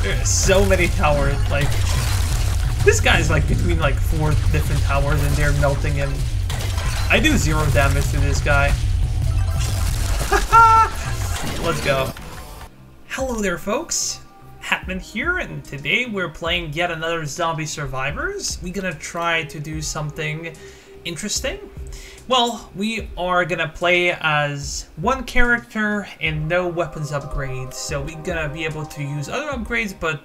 There's so many towers. Like, this guy's like between like 4 different towers and they're melting him. I do 0 damage to this guy. Let's go. Hello there, folks. Hetman here, and today we're playing yet another Zombie Survivors. We're gonna try to do something interesting. Well, we are gonna play as one character and no weapons upgrades. So we're gonna be able to use other upgrades, but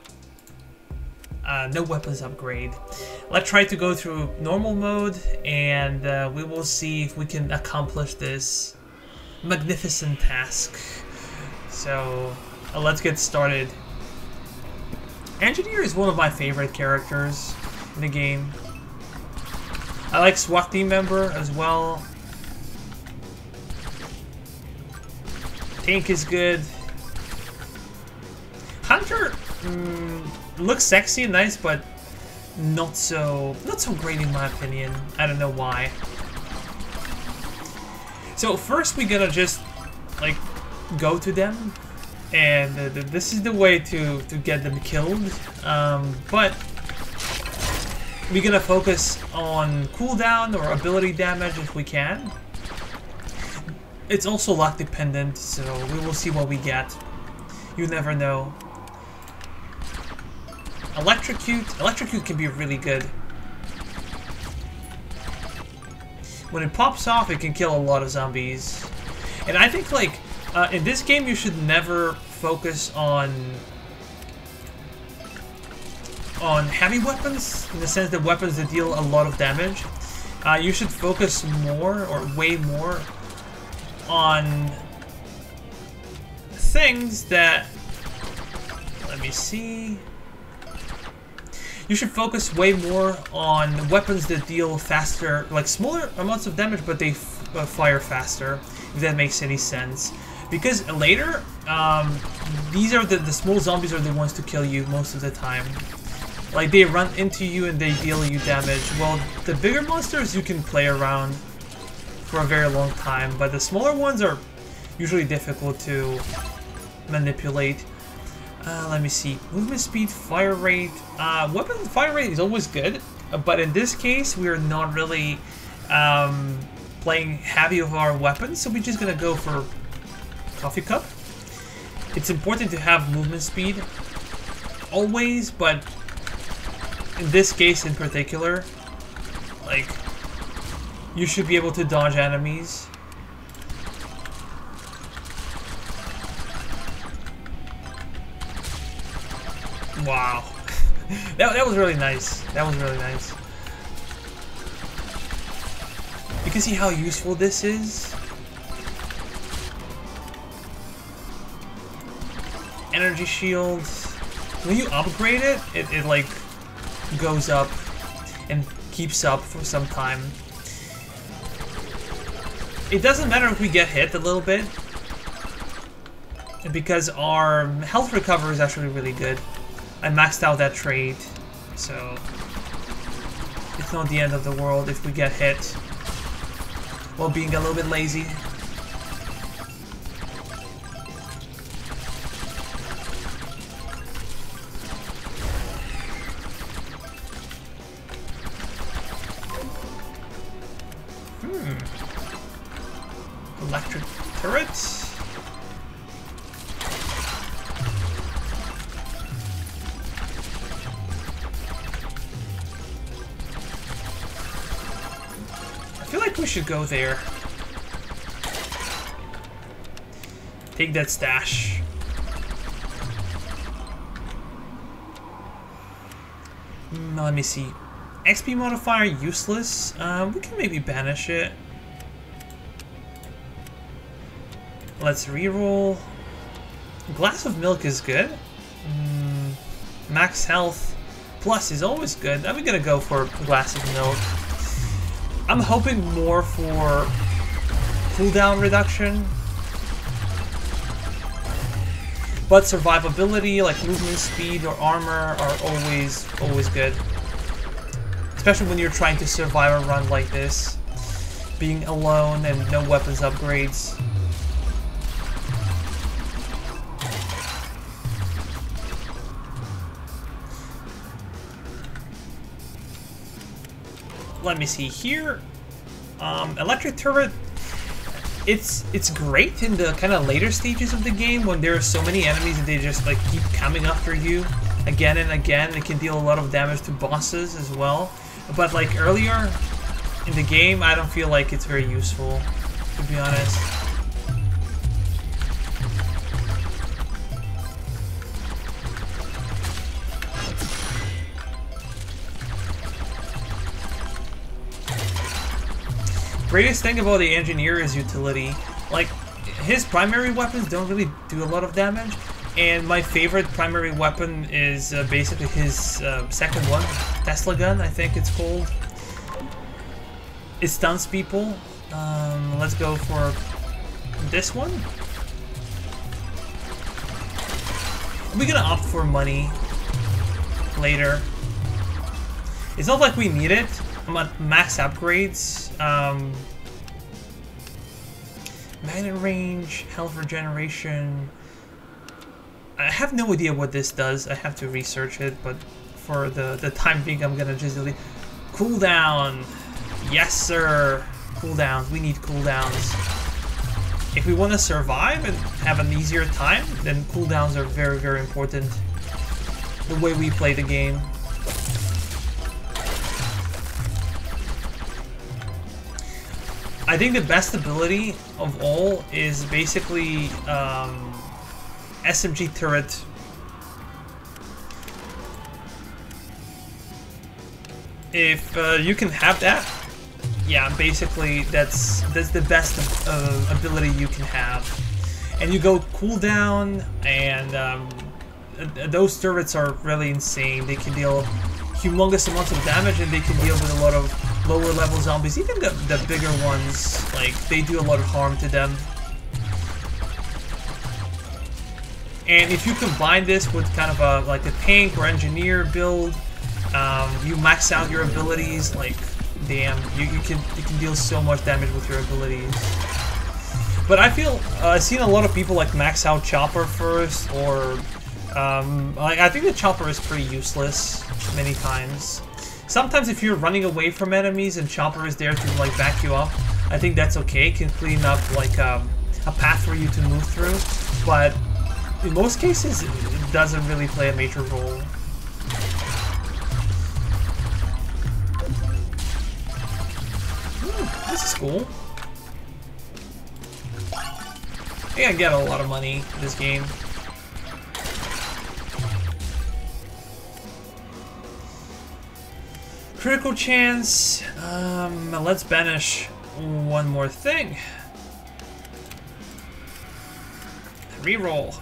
no weapons upgrade. Let's try to go through normal mode, and we will see if we can accomplish this magnificent task. So let's get started. Engineer is one of my favorite characters in the game. I like SWAT team member as well. Tank is good. Hunter looks sexy and nice, but not so great in my opinion. I don't know why. So first we're gonna just like go to them, and this is the way to get them killed. But we're gonna focus on cooldown or ability damage if we can. It's also luck dependent, so we will see what we get. You never know. Electrocute can be really good. When it pops off, it can kill a lot of zombies. And I think, like, in this game, you should never focus on heavy weapons, in the sense that weapons that deal a lot of damage. You should focus more, or way more, on things that... Let me see... You should focus way more on weapons that deal faster, like smaller amounts of damage, but they fire faster, if that makes any sense. Because later, these are the small zombies are the ones to kill you most of the time. Like, they run into you and they deal you damage. Well, the bigger monsters you can play around for a very long time, but the smaller ones are usually difficult to manipulate. Let me see. Movement speed, fire rate. Weapon fire rate is always good, but in this case, we are not really playing heavy of our weapons, so we're just gonna go for coffee cup. It's important to have movement speed always, but in this case in particular, like, you should be able to dodge enemies. Wow. that was really nice. That was really nice. You can see how useful this is. Energy shield. When you upgrade it, it like goes up and keeps up for some time. It doesn't matter if we get hit a little bit, because our health recovery is actually really good. I maxed out that trait, so it's not the end of the world if we get hit while being a little bit lazy. Electric turret. I feel like we should go there. Take that stash. Let me see. XP modifier useless. We can maybe banish it. Let's reroll. Glass of milk is good. Max health plus is always good. I'm gonna go for a glass of milk. I'm hoping more for cooldown reduction, but survivability, like movement speed or armor, are always good. Especially when you're trying to survive a run like this, being alone and no weapons upgrades. let me see here. Electric turret. It's great in the kind of later stages of the game when there are so many enemies and they just like keep coming after you again and again. It can deal a lot of damage to bosses as well. But like earlier in the game, I don't feel like it's very useful, to be honest. Greatest thing about the engineer is utility. Like, his primary weapons don't really do a lot of damage, and my favorite primary weapon is basically his second one, Tesla gun, I think it's called. It stuns people. Let's go for this one. We're gonna opt for money later. It's not like we need it. I'm at max upgrades. Magnet range, health regeneration. I have no idea what this does. I have to research it, but for the time being, I'm gonna just delete. Cooldown. Yes, sir. Cooldowns. We need cooldowns. If we want to survive and have an easier time, then cooldowns are very, very important. The way we play the game. I think the best ability of all is basically SMG turret. If you can have that, yeah, basically that's the best ability you can have. And you go cooldown, and those turrets are really insane. They can deal humongous amounts of damage, and they can deal with a lot of lower level zombies. Even the bigger ones, like, they do a lot of harm to them. And if you combine this with kind of a like a tank or engineer build, you max out your abilities. Like, damn, you can deal so much damage with your abilities. But I feel I've seen a lot of people like max out Chopper first, or I think the Chopper is pretty useless many times. Sometimes if you're running away from enemies and Chopper is there to like back you up, I think that's okay. It can clean up like a path for you to move through. But in most cases, it doesn't really play a major role. Ooh, this is cool. I think I get a lot of money in this game. Critical chance. Let's banish one more thing. Reroll.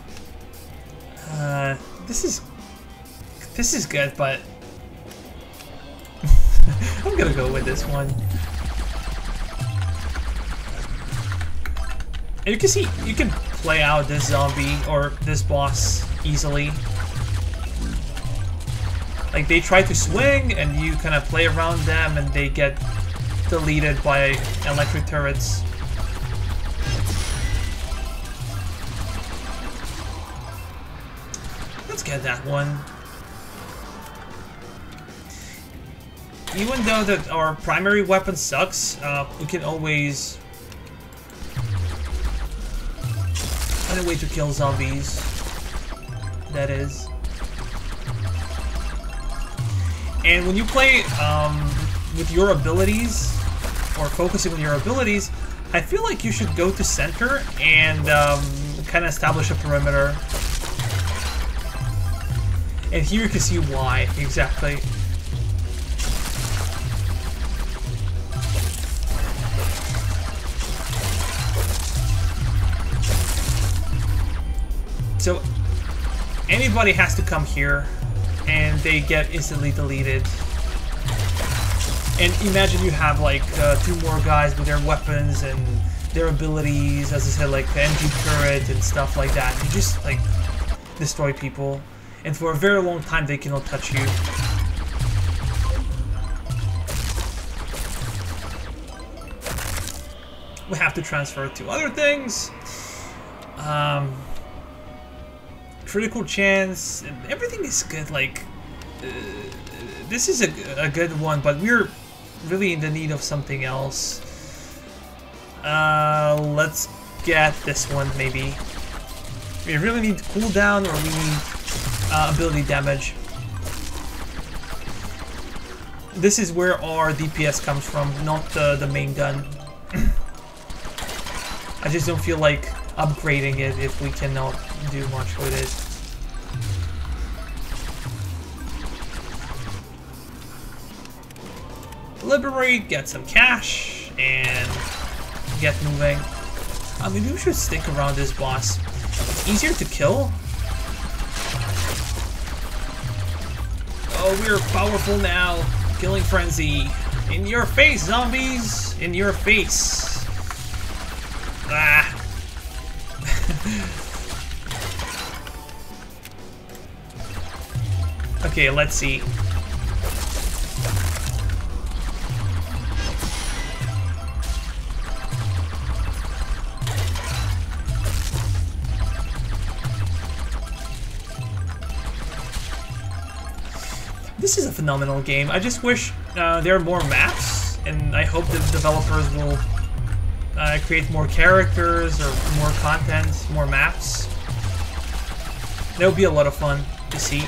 This is good, but I'm gonna go with this one. And you can see you can play out this zombie or this boss easily. Like, they try to swing, and you kind of play around them, and they get deleted by electric turrets. Let's get that one. Even though that our primary weapon sucks, we can always find a way to kill zombies. That is. And when you play with your abilities, or focusing on your abilities, I feel like you should go to center and kind of establish a perimeter. And here you can see why, exactly. So, anybody has to come here, and they get instantly deleted. And imagine you have like 2 more guys with their weapons and their abilities, as I said, like the MG turret and stuff like that. You just like destroy people, and for a very long time they cannot touch you. We have to transfer to other things. Critical chance, everything is good. Like, this is a good one, but we're really in the need of something else. Let's get this one, maybe. We really need cooldown, or we need ability damage. This is where our DPS comes from, not the main gun. I just don't feel like upgrading it if we cannot do much with it. Liberate, get some cash, and get moving. Maybe we should stick around this boss. It's easier to kill. Oh, we're powerful now. Killing frenzy. In your face, zombies! In your face. Ah. Okay, let's see. This is a phenomenal game. I just wish there are more maps, and I hope the developers will create more characters or more content, more maps. That would be a lot of fun to see.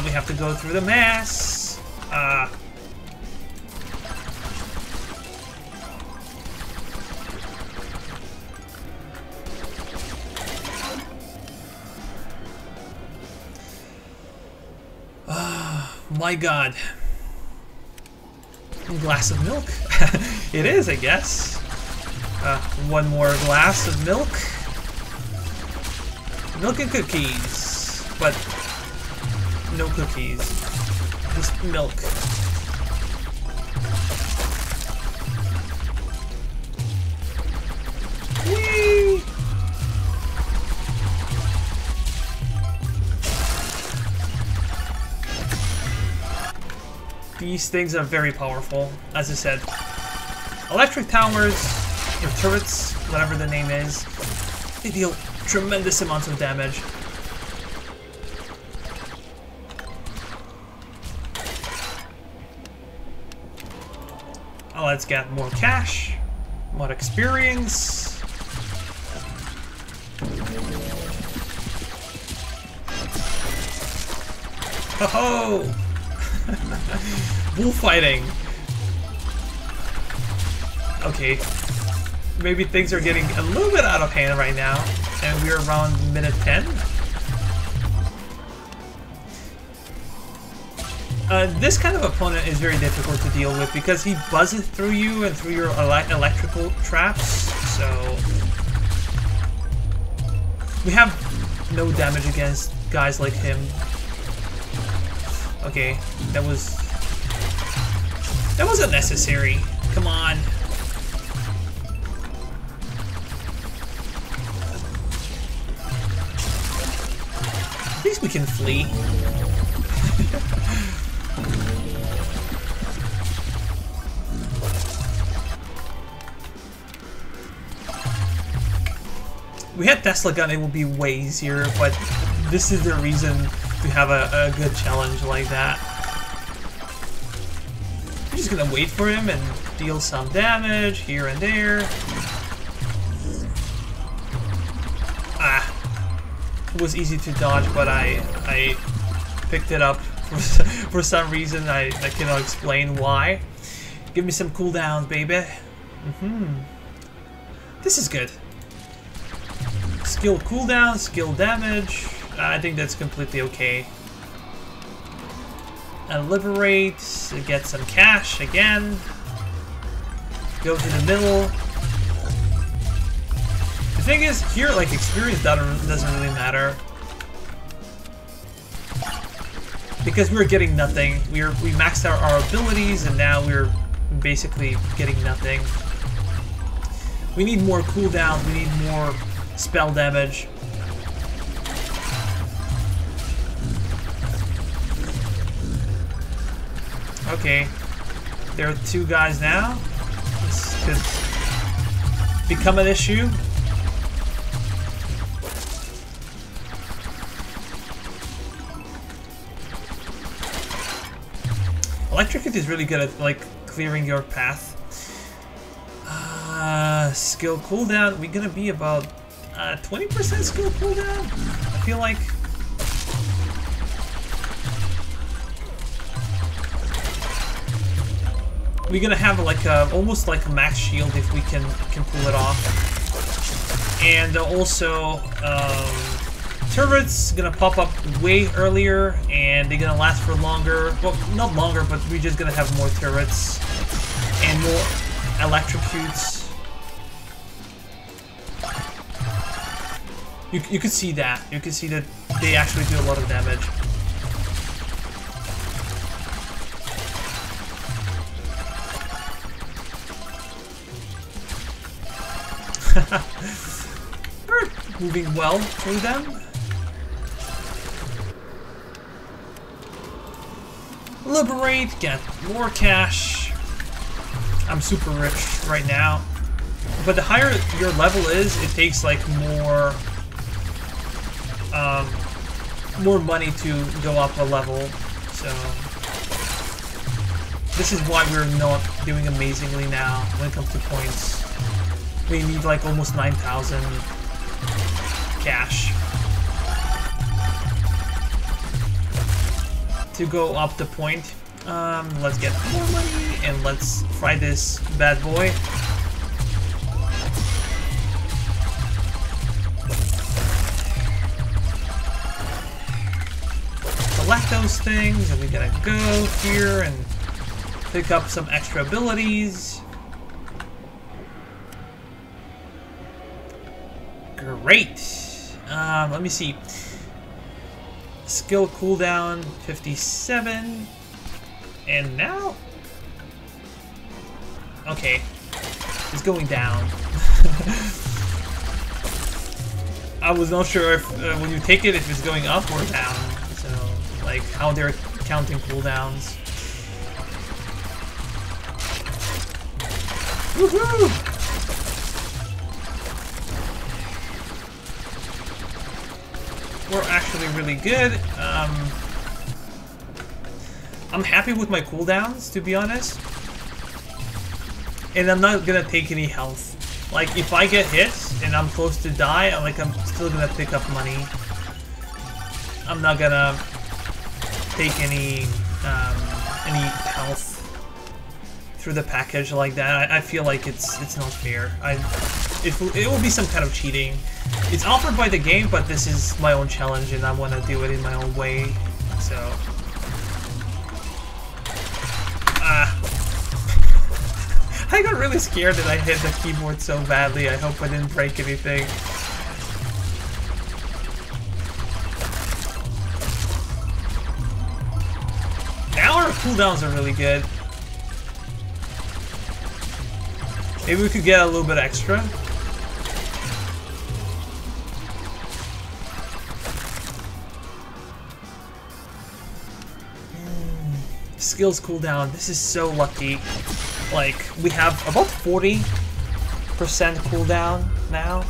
We have to go through the mess. My god. A glass of milk? It is, I guess. One more glass of milk. Milk and cookies. But no cookies. Just milk. Whee! These things are very powerful, as I said. Electric towers, or turrets, whatever the name is, they deal tremendous amounts of damage. Let's get more cash, more experience. Ho-ho! Bullfighting. Okay, maybe things are getting a little bit out of hand right now, and we're around minute 10. This kind of opponent is very difficult to deal with because he buzzes through you and through your electrical traps, so we have no damage against guys like him. Okay, that wasn't necessary. Come on. At least we can flee. We had Tesla gun, it would be way easier, but this is the reason to have a good challenge like that. I'm just gonna wait for him and deal some damage here and there. It was easy to dodge, but I picked it up for some reason. I cannot explain why. Give me some cooldowns, baby. This is good. Skill cooldown, skill damage. I think that's completely okay. And liberate, get some cash again. Go to the middle. The thing is, here, like, experience doesn't really matter. Because we're getting nothing. We maxed out our abilities, and now we're basically getting nothing. We need more cooldown, we need more spell damage. Okay, there are two guys now. This could become an issue. Electrocute is really good at like clearing your path. Skill cooldown, we're gonna be about 20% skill cooldown, I feel like. We're gonna have like almost like a max shield if we can pull it off. And also turrets gonna pop up way earlier, and they're gonna last for longer. Well, not longer, but we're just gonna have more turrets and more electrocutes. You could see that. You can see that they actually do a lot of damage. We're moving well through them. Liberate, get more cash. I'm super rich right now. But the higher your level is, it takes like more money to go up a level. So this is why we're not doing amazingly now when it comes to points. We need like almost 9,000 cash to go up the point. Let's get more money and let's fry this bad boy. Select those things, and we gotta go here and pick up some extra abilities. Great. Let me see. Skill cooldown 57. And now? Okay. It's going down. I was not sure if when you take it, if it's going up or down. So, like, how they're counting cooldowns. Woohoo! We're actually really good. I'm happy with my cooldowns, to be honest. And I'm not gonna take any health. Like, if I get hit and I'm close to die, I'm still gonna pick up money. I'm not gonna take any health through the package like that. I feel like it's not fair. It will be some kind of cheating. It's offered by the game, but this is my own challenge, and I want to do it in my own way. So, I got really scared that I hit the keyboard so badly. I hope I didn't break anything. Now our cooldowns are really good. Maybe we could get a little bit extra. Skills cooldown. This is so lucky. Like, we have about 40% cooldown now.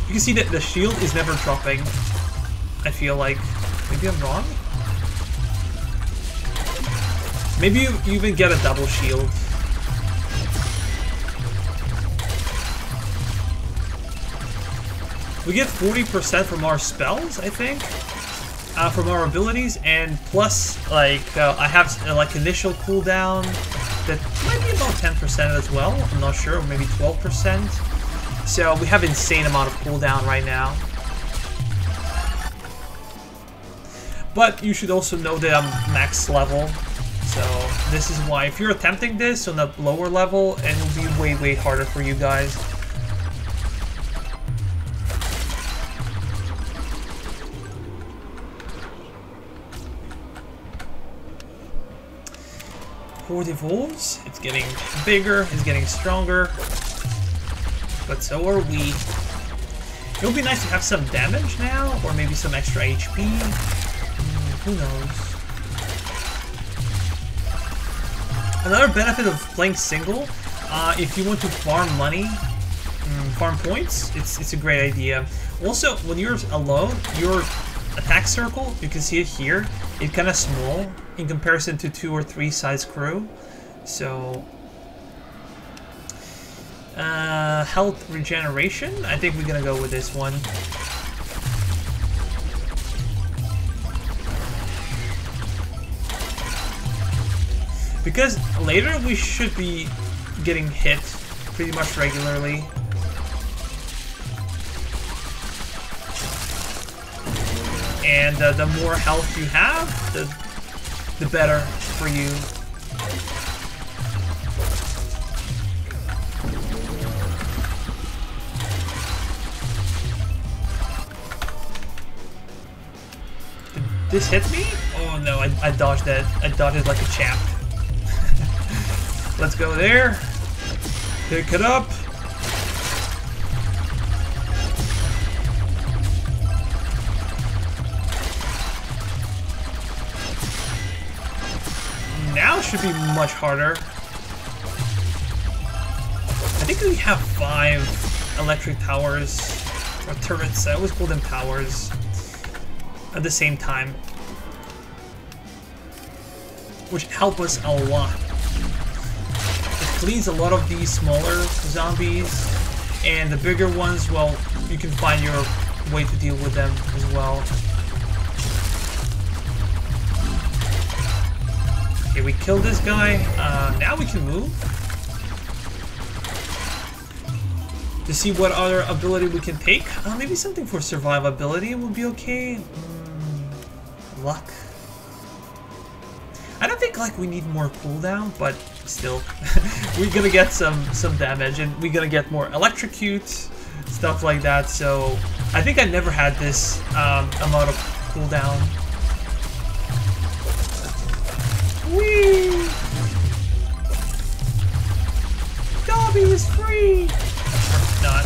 You can see that the shield is never dropping. I feel like. Maybe I'm wrong? Maybe you even get a double shield. We get 40% from our spells, I think, from our abilities, and plus, like, I have like initial cooldown that might be about 10% as well. I'm not sure, or maybe 12%. So we have insane amount of cooldown right now. But you should also know that I'm max level, so this is why if you're attempting this on a lower level, it will be way, way harder for you guys. Horde evolves, it's getting bigger, it's getting stronger, but so are we. It would be nice to have some damage now, or maybe some extra HP. Who knows? Another benefit of playing single, if you want to farm money, farm points. It's a great idea. Also, when you're alone, your attack circle, you can see it here, it's kind of small in comparison to 2 or 3 size crew. So health regeneration, I think we're gonna go with this one. Because later we should be getting hit pretty much regularly. And the more health you have, the better for you. Did this hit me? Oh no, I dodged that. I dodged it like a champ. Let's go there. Pick it up. Now it should be much harder. I think we have 5 electric towers, or turrets, I always call them towers, at the same time. Which help us a lot. It cleans a lot of these smaller zombies, and the bigger ones, well, you can find your way to deal with them as well. Okay, we killed this guy. Now we can move. To see what other ability we can take. Maybe something for survivability would be okay. Luck. I don't think like we need more cooldown, but still, we're gonna get some damage, and we're gonna get more electrocute, stuff like that. So I think I never had this amount of cooldown. Whee! Dobby is free! Or not.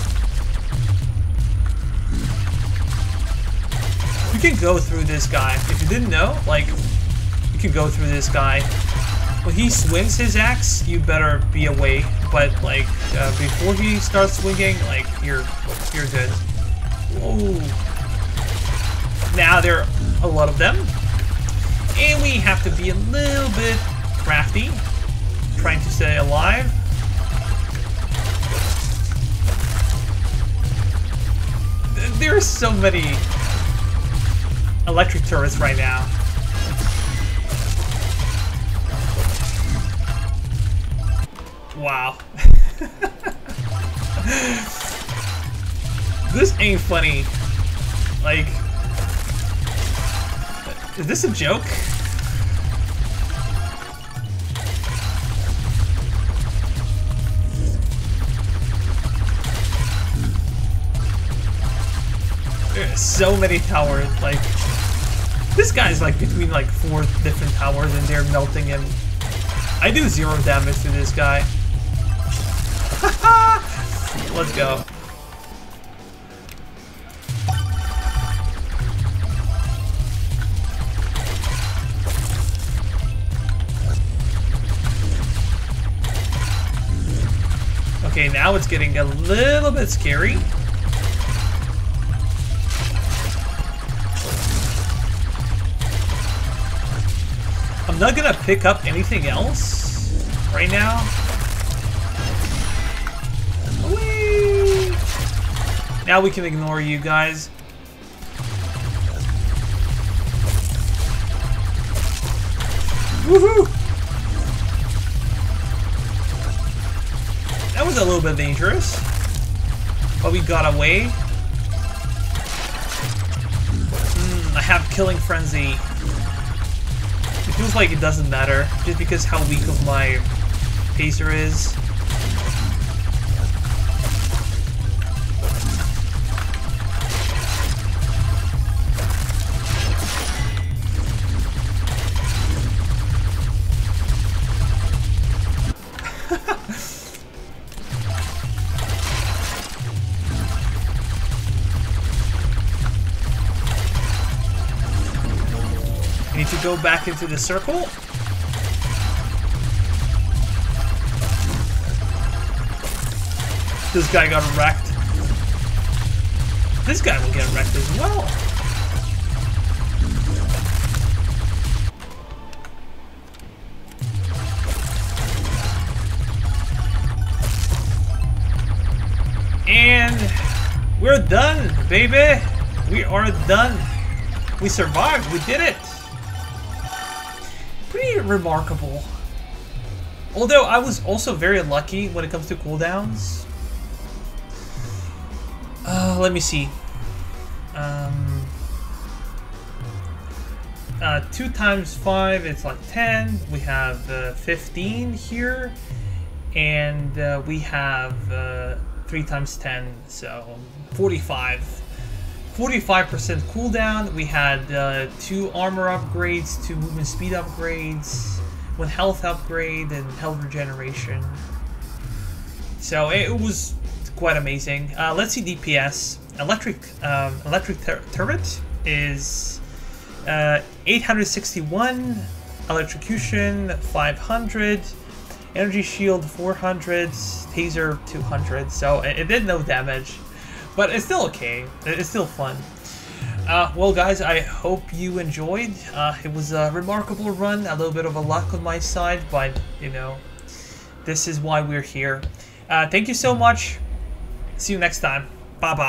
You can go through this guy. If you didn't know, like, you can go through this guy. When he swings his axe, you better be away. But, like, before he starts swinging, like, you're good. Whoa. Now there are a lot of them. And we have to be a little bit crafty, trying to stay alive. There are so many electric turrets right now. Wow. This ain't funny. Like, is this a joke? There's so many towers, like, this guy's like between like 4 different towers and they're melting him. I do 0 damage to this guy. Let's go. Okay, now it's getting a little bit scary. I'm not gonna pick up anything else right now. Whee! Now we can ignore you guys. Woohoo! That was a little bit dangerous, but we got away. I have Killing Frenzy. It feels like it doesn't matter, just because how weak of my pacer is. We need to go back into the circle. This guy got wrecked. This guy will get wrecked as well. And we're done, baby. We are done. We survived. We did it. Pretty remarkable. Although I was also very lucky when it comes to cooldowns. Let me see. 2 times 5, it's like 10. We have 15 here. And we have 3 times 10, so 45. 45% cooldown. We had 2 armor upgrades, 2 movement speed upgrades, 1 health upgrade, and health regeneration. So it was quite amazing. Let's see DPS. Electric turret is 861, electrocution 500, energy shield 400, taser 200. So it did no damage, but it's still okay. It's still fun. Well, guys, I hope you enjoyed. It was a remarkable run. A little bit of a luck on my side, but you know, this is why we're here. Thank you so much. See you next time. Bye bye.